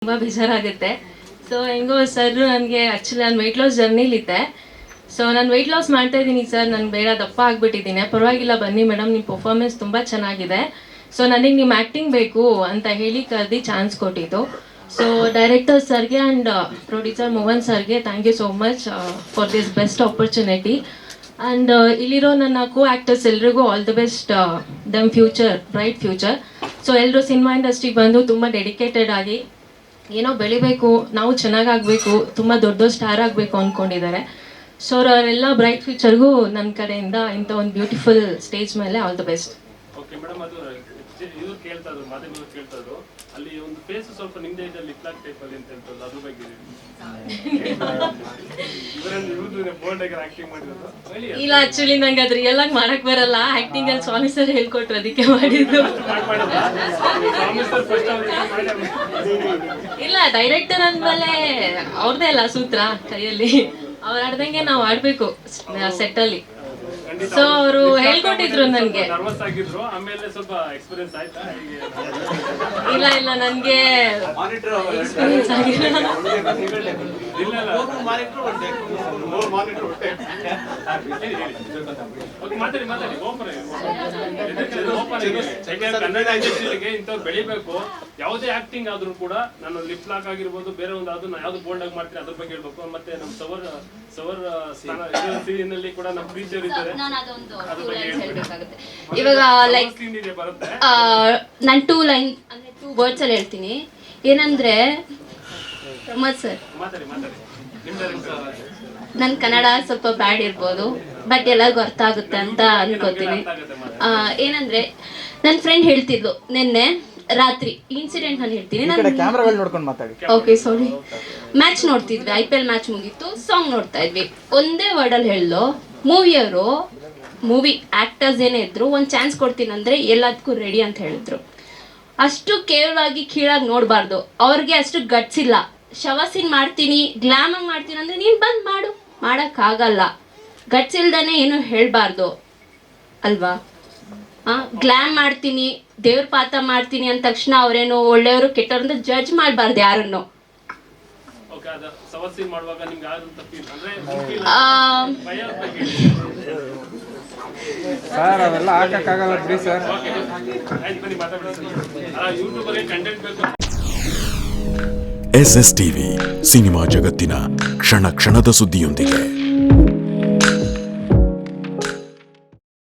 ತುಂಬ ಬೇಜಾರಾಗುತ್ತೆ. ಸೊ ಹೆಂಗೋ ಸರ್ ನನಗೆ ಆ್ಯಕ್ಚುಲಿ ನಾನು ವೆಯ್ಟ್ ಲಾಸ್ ಜರ್ನಿಲಿದ್ದೆ. ಸೊ ನಾನು ವೆಯ್ಟ್ ಲಾಸ್ ಮಾಡ್ತಾ ಇದ್ದೀನಿ ಸರ್, ನಾನು ಬೇಡ ದಪ್ಪ ಆಗಿಬಿಟ್ಟಿದ್ದೀನಿ, ಪರವಾಗಿಲ್ಲ ಬನ್ನಿ ಮೇಡಮ್ ನಿಮ್ಮ ಪರ್ಫಾರ್ಮೆನ್ಸ್ ತುಂಬ ಚೆನ್ನಾಗಿದೆ, ಸೊ ನನಗೆ ನಿಮ್ಮ ಆ್ಯಕ್ಟಿಂಗ್ ಬೇಕು ಅಂತ ಹೇಳಿ ಕರೆದು ಚಾನ್ಸ್ ಕೊಟ್ಟಿದ್ದು. ಸೊ ಡೈರೆಕ್ಟರ್ ಸರ್ಗೆ ಆ್ಯಂಡ್ ಪ್ರೊಡ್ಯೂಸರ್ ಮೋಹನ್ ಸರ್ಗೆ thank you so much for this best opportunity. And ಇಲ್ಲಿರೋ ನನ್ನ ಕೋ ಆ್ಯಕ್ಟರ್ಸ್ ಎಲ್ರಿಗೂ ಆಲ್ ದಿ ಬೆಸ್ಟ್ ದಮ್ ಫ್ಯೂಚರ್, ಬ್ರೈಟ್ ಫ್ಯೂಚರ್. ಸೊ ಎಲ್ಲರೂ ಸಿನಿಮಾ ಇಂಡಸ್ಟ್ರಿಗೆ ಬಂದು ತುಂಬ ಡೆಡಿಕೇಟೆಡ್ ಆಗಿ ಏನೋ ಬೆಳಿಬೇಕು, ನಾವು ಚೆನ್ನಾಗಾಗಬೇಕು, ತುಂಬ ದೊಡ್ಡ ಸ್ಟಾರ್ ಆಗಬೇಕು ಅಂದ್ಕೊಂಡಿದ್ದಾರೆ. ಸೊ ಅವರೆಲ್ಲ ಬ್ರೈಟ್ ಫ್ಯೂಚರ್ಗೂ ನನ್ನ ಕಡೆಯಿಂದ ಇಂಥ ಒಂದು ಬ್ಯೂಟಿಫುಲ್ ಸ್ಟೇಜ್ ಮೇಲೆ all the best. Okay madam, ಅದು ಇದು ಕೇಳ್ತಾ ಇದ್ರು, ಮಾಧ್ಯಮಗಳು ಕೇಳ್ತಾ ಇದ್ರು, ಅಲ್ಲಿ ಒಂದು ಫೇಸ್ ಸ್ವಲ್ಪ ನಿಮ್ದೇ ಇದೆ ಲಿಪ್ ಲಾಕ್ ಟೈಪ್ ಅಲ್ಲಿ ಅಂತ ಹೇಳ್ತಾರೆ, ಅದ್ರ ಬಗ್ಗೆ ಇಲ್ಲ ಆಕ್ಚುಲಿ ನಂಗೆ ಅದು ರಿಯಲ್ ಆಗಿ ಮಾಡಕ್ ಬರಲ್ಲ, ಆಕ್ಟಿಂಗ್ ಅಲ್ಲಿ ಸ್ವಾಮಿ ಸರ್ ಹೇಳ್ಕೊಟ್ರು ಅದಕ್ಕೆ ಮಾಡಿದ್ದು. ಇಲ್ಲ ಡೈರೆಕ್ಟರ್ ಅಂದ್ಮೇಲೆ ಅವ್ರದ್ದೇ ಅಲ್ಲ ಸೂತ್ರ ಕೈಯಲ್ಲಿ, ಅವ್ರು ಆಡ್ದಂಗೆ ನಾವು ಆಡ್ಬೇಕು ಸೆಟ್ ಅಲ್ಲಿ. ಸೊ ಅವರು ಹೇಳ್ಕೊಟ್ಟಿದ್ರು ನನಗೆ. ಇಲ್ಲ ಇಲ್ಲ ನನಗೆ ಎಕ್ಸ್ಪೀರಿಯನ್ಸ್ ಆಗಿಲ್ಲ. ಕನ್ನಡ ಇಂಡಸ್ಟ್ರಿಗೆ ಇಂಥವ್ರು ಬೆಳಿಬೇಕು. ಯಾವುದೇ ಆಕ್ಟಿಂಗ್ ಆದ್ರೂ ಕೂಡ ನಾನು ಲಿಪ್ ಲಾಕ್ ಆಗಿರ್ಬೋದು, ಬೇರೆ ಒಂದು ಅದು ಯಾವ್ದು ಬೋಲ್ಡ್ ಆಗಿ ಮಾಡ್ತೀನಿ ಅದ್ರ ಬಗ್ಗೆ ಹೇಳ್ಬೇಕು. ಮತ್ತೆ ನಮ್ಮ ಸವರ್ ಸೀರಿಯಲ್ ಕೂಡ ನಮ್ಮ ಪ್ರೀತಿಯವರು ಇದ್ದಾರೆ. ಇವಾಗ ಲೈಕ್ ನಾನು 2 ಲೈನ್ ಅಂದ್ರೆ 2 ವರ್ಡ್ಸ್ ಅಲ್ಲಿ ಹೇಳ್ತೀನಿ. ಏನಂದ್ರೆ ಪ್ರಮೋದ್ ಸರ್, ನನ್ನ ಕನ್ನಡ ಸ್ವಲ್ಪ ಬ್ಯಾಡ್ ಇರ್ಬೋದು, ಬಟ್ ಎಲ್ಲರಿಗೂ ಅರ್ಥ ಆಗುತ್ತೆ ಅಂತ ಅನ್ಕೋತೀನಿ. ಏನಂದ್ರೆ ನನ್ನ ಫ್ರೆಂಡ್ ಹೇಳ್ತಿದ್ಲು ನಿನ್ನೆ ರಾತ್ರಿ ಇನ್ಸಿಡೆಂಟ್ ನಾನು ಹೇಳ್ತೀನಿ. ಓಕೆ ಸಾರಿ, ಮ್ಯಾಚ್ ನೋಡ್ತಿದ್ವಿ, IPL ಮ್ಯಾಚ್ ಮುಗೀತು, ಸಾಂಗ್ ನೋಡ್ತಾ ಇದ್ವಿ. ಒಂದೇ ವರ್ಡಲ್ಲಿ ಹೇಳ್ದು, ಮೂವಿಯವರು ಮೂವಿ ಆಕ್ಟರ್ಸ್ ಏನೇ ಇದ್ರು ಒಂದು ಚಾನ್ಸ್ ಕೊಡ್ತೀನಿ ಅಂದ್ರೆ ಎಲ್ಲದಕ್ಕೂ ರೆಡಿ ಅಂತ ಹೇಳಿದ್ರು. ಅಷ್ಟು ಕೇವಲವಾಗಿ ಕೀಳಾಗಿ ನೋಡಬಾರ್ದು, ಅವ್ರಿಗೆ ಅಷ್ಟು ಗಟ್ಸ್ ಇಲ್ಲ. ಶವಸಿನ್ ಮಾಡ್ತೀನಿ, ಗ್ಲಾಮಾಗಿ ಮಾಡ್ತೀನಿ ಅಂದ್ರೆ ನೀನು ಬಂದು ಮಾಡು, ಮಾಡೋಕ್ಕಾಗಲ್ಲ. ಗಟ್ಸ್ ಇಲ್ದಾನೆ ಏನು ಹೇಳಬಾರ್ದು ಅಲ್ವಾ? ಗ್ಲಾಮ್ ಮಾಡ್ತೀನಿ, ದೇವ್ರ ಪಾತ್ರ ಮಾಡ್ತೀನಿ ಅಂದ ತಕ್ಷಣ ಅವ್ರೇನು ಒಳ್ಳೆಯವರು ಕೆಟ್ಟವ್ರು ಅಂತ ಜಡ್ಜ್ ಮಾಡಬಾರ್ದು ಯಾರನ್ನು. ಸರ್ ಅವೆಲ್ಲ ಹಾಕಕ್ಕಾಗಲ್ಲ ಬಿಡಿ ಸರ್. SSTV ಸಿನಿಮಾ ಜಗತ್ತಿನ ಕ್ಷಣ ಕ್ಷಣದ ಸುದ್ದಿಯೊಂದಿಗೆ.